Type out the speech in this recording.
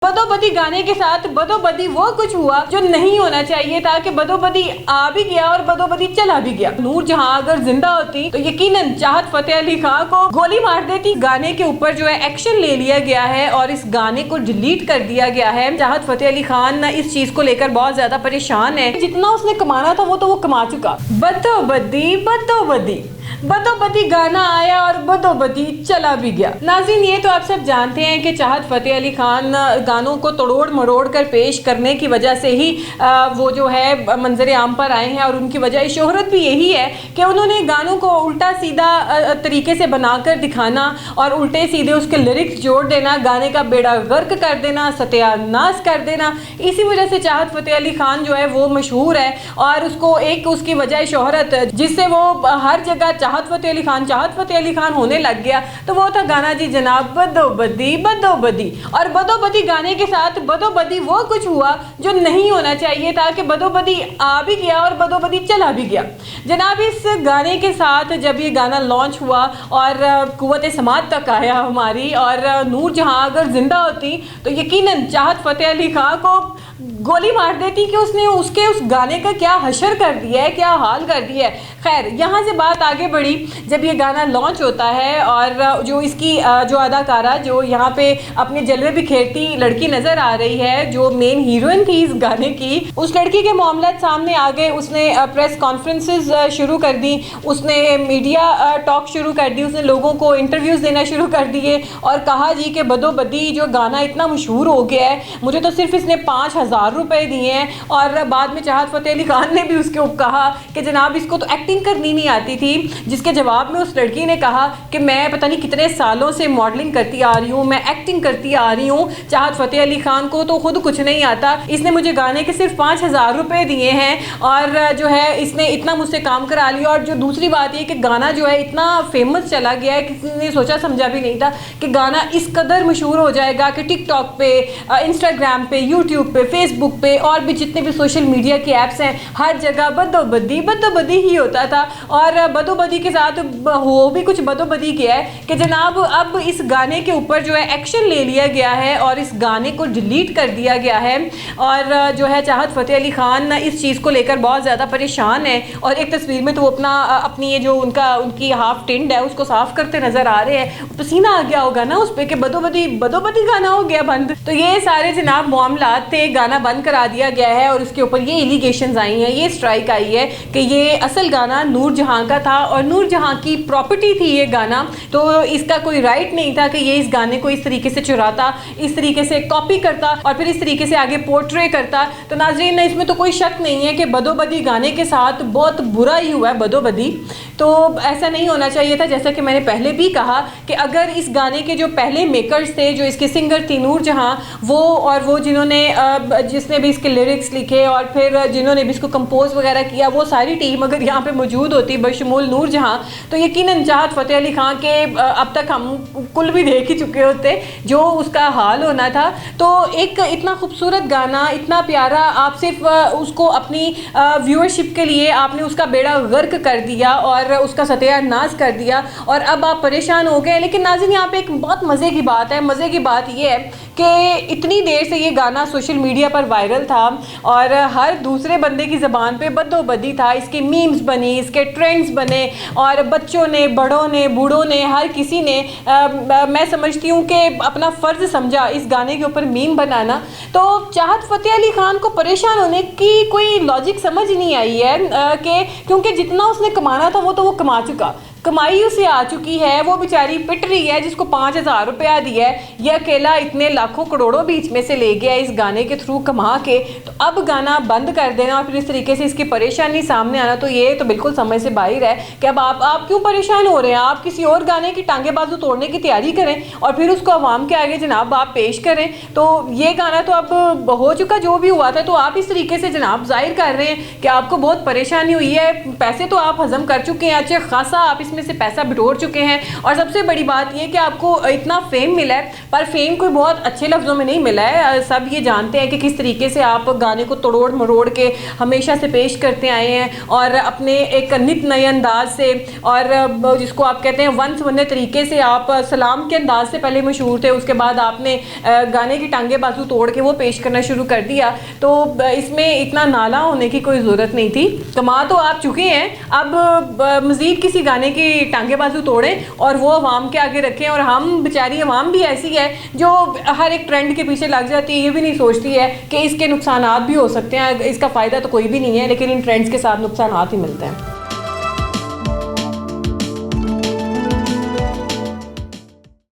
बदोबदी गाने के साथ बदोबदी वो कुछ हुआ जो नहीं होना चाहिए था कि बदोबदी आ भी गया और बदोबदी चला भी गया। नूरजहां अगर जिंदा होती तो यकीनन चाहत फतेह अली खान को गोली मार देती। गाने के ऊपर जो है एक्शन ले लिया गया है और इस गाने को डिलीट कर दिया गया है। चाहत फतेह अली खान इस चीज को लेकर बहुत ज्यादा परेशान है। जितना उसने कमाना था वो तो वो कमा चुका। बदोबदी बदोबदी बदोबदी गाना आया और बदोबदी चला भी गया। नाज़रीन, ये तो आप सब जानते हैं कि चाहत फतेह अली खान गानों को तोड़ मरोड़ कर पेश करने की वजह से ही वो जो है मंजर आम पर आए हैं और उनकी वजह शोहरत भी यही है कि उन्होंने गानों को उल्टा सीधा तरीके से बनाकर दिखाना और उल्टे सीधे उसके लिरिक्स जोड़ देना, गाने का बेड़ा गर्क कर देना, सत्यानाश कर देना। इसी वजह से चाहत फतेह अली खान जो है वो मशहूर है और उसको एक उसकी वजह शोहरत जिससे वो हर जगह चाहत फतेह अली खान होने लग गया। तो वो था गाना जी जनाब बदोबदी बदोबदी। और बदोबदी गाने के साथ बदोबदी वो कुछ हुआ जो नहीं होना चाहिए था कि बदोबदी आ भी गया और बदोबदी चला भी गया। जनाब, इस गाने के साथ जब ये गाना लॉन्च हुआ और कुव्वत समात तक आया हमारी, और नूरजहां अगर जिंदा होती तो यकीनन चाहत फतेह अली खान को गोली मार देती कि उसने उसके उस गाने का क्या हशर कर दिया है, क्या हाल कर दिया है। खैर, यहाँ से बात आगे बढ़ी जब ये गाना लॉन्च होता है और जो इसकी जो अदाकारा जो यहाँ पे अपने जलवे बिखेरती लड़की नज़र आ रही है, जो मेन हीरोइन थी इस गाने की, उस लड़की के मामला सामने आ गए। उसने प्रेस कॉन्फ्रेंसेस शुरू कर दी, उसने मीडिया टॉक शुरू कर दी, उसने लोगों को इंटरव्यूज़ देना शुरू कर दिए और कहा जी कि बदोबदी जो गाना इतना मशहूर हो गया है, मुझे तो सिर्फ इसने 5,000 रुपए दिए हैं। और बाद में चाहत फतेह अली खान ने भी उसके ऊपर कहा कि जनाब इसको तो एक्टिंग करनी नहीं आती थी, जिसके जवाब में उस लड़की ने कहा कि मैं पता नहीं कितने सालों से मॉडलिंग करती आ रही हूँ, मैं एक्टिंग करती आ रही हूँ, चाहत फतेह अली खान को तो खुद कुछ नहीं आता, इसने मुझे गाने के सिर्फ 5,000 रुपए दिए हैं और जो है इसने इतना मुझसे काम करा लिया। और जो दूसरी बात ये कि गाना जो है इतना फेमस चला गया है, किसी ने सोचा समझा भी नहीं था कि गाना इस कदर मशहूर हो जाएगा कि टिकटॉक पे, इंस्टाग्राम पे, यूट्यूब पे, फेसबुक पे और भी जितने भी सोशल मीडिया की ऐप्स हैं, हर जगह बदोबदी बदोबदी ही होता था। और बदोबदी के साथ हो भी कुछ बदोबदी किया है कि जनाब अब इस गाने के ऊपर जो है एक्शन ले लिया गया है और इस गाने को डिलीट कर दिया गया है। और जो है चाहत फतेह अली खान इस चीज़ को लेकर बहुत ज़्यादा परेशान है और एक तस्वीर में तो वो अपनी ये जो उनकी हाफ टिंड है उसको साफ करते नज़र आ रहे हैं। पसीना आ गया होगा ना उस पर कि बदोबदी बदोबदी गाना हो गया बंद। तो ये सारे जनाब मामलात थे, गाना बंद करा दिया गया है और उसके ऊपर ये एलिगेशंस आई हैं, ये स्ट्राइक आई है कि ये असल गाना नूरजहां का था और नूरजहां की प्रॉपर्टी थी ये गाना, तो इसका कोई राइट नहीं था कि ये इस गाने को इस तरीके से चुराता, इस तरीके से कॉपी करता और फिर इस तरीके से आगे पोर्ट्रे करता। तो नाज़रीन, इसमें तो कोई शक नहीं है कि बदोबदी गाने के साथ बहुत बुरा ही हुआ है बदोबदी। तो ऐसा नहीं होना चाहिए था। जैसा कि मैंने पहले भी कहा कि अगर इस गाने के जो पहले मेकर्स थे, जो इसके सिंगर थी नूरजहां, वो जिसने भी इसके लिरिक्स लिखे और फिर जिन्होंने भी इसको कंपोज वगैरह किया, वो सारी टीम अगर यहाँ पे मौजूद होती बशमूल नूरजहां, तो यकीनन चाहत फतेह अली खान के अब तक हम कुल भी देख ही चुके होते जो उसका हाल होना था। तो एक इतना खूबसूरत गाना, इतना प्यारा, आप सिर्फ उसको अपनी व्यूअरशिप के लिए आपने उसका बेड़ा गर्क कर दिया और उसका सत्यानाश कर दिया और अब आप परेशान हो गए। लेकिन नाज़रीन, यहाँ पे एक बहुत मज़े की बात है। मज़े की बात ये है कि इतनी देर से ये गाना सोशल मीडिया पर वायरल था और हर दूसरे बंदे की ज़बान पे बदोबदी था, इसके मीम्स बनी, इसके ट्रेंड्स बने और बच्चों ने, बड़ों ने, बूढ़ों ने, हर किसी ने मैं समझती हूँ कि अपना फ़र्ज़ समझा इस गाने के ऊपर मीम बनाना। तो चाहत फतेह अली खान को परेशान होने की कोई लॉजिक समझ नहीं आई है कि क्योंकि जितना उसने कमाना था वो तो वो कमा चुका, कमाई उसे आ चुकी है। वो बेचारी पिट रही है जिसको 5,000 रुपया दिया है, यह अकेला इतने लाखों करोड़ों बीच में से ले गया इस गाने के थ्रू कमा के। तो अब गाना बंद कर देना और फिर इस तरीके से इसकी परेशानी सामने आना, तो ये तो बिल्कुल समझ से बाहर है कि अब आप क्यों परेशान हो रहे हैं। आप किसी और गाने की टांगे बाजू तोड़ने की तैयारी करें और फिर उसको आवाम के आगे जनाब आप पेश करें। तो ये गाना तो अब हो चुका, जो भी हुआ था, तो आप इस तरीके से जनाब जाहिर कर रहे हैं कि आपको बहुत परेशानी हुई है। पैसे तो आप हजम कर चुके हैं, अच्छे खासा आप इसमें से पैसा बिटोर चुके हैं। और सबसे बड़ी बात ये कि आपको इतना फेम मिला है, पर फेम कोई बहुत अच्छे लफ्ज़ों में नहीं मिला है। सब ये जानते हैं कि किस तरीके से आप गाने को तोड़ मरोड़ के हमेशा से पेश करते आए हैं और अपने एक नित नए अंदाज से, और जिसको आप कहते हैं वन सवन्ने तरीके से आप सलाम के अंदाज से पहले मशहूर थे, उसके बाद आपने गाने की टांगे बाजू तोड़ के वो पेश करना शुरू कर दिया। तो इसमें इतना नाला होने की कोई ज़रूरत नहीं थी। कमा तो आप चुके हैं, अब मज़ीद किसी गाने की टांगे बाजू तोड़ें और वो अवाम के आगे रखें। और हम बेचारी अवाम भी ऐसी है जो हर एक ट्रेंड के पीछे लग जाती है, ये भी नहीं सोचती है कि इसके नुकसानात भी हो सकते हैं। इसका फ़ायदा तो कोई भी नहीं है, लेकिन इन ट्रेंड्स के साथ नुकसानात ही मिलते हैं।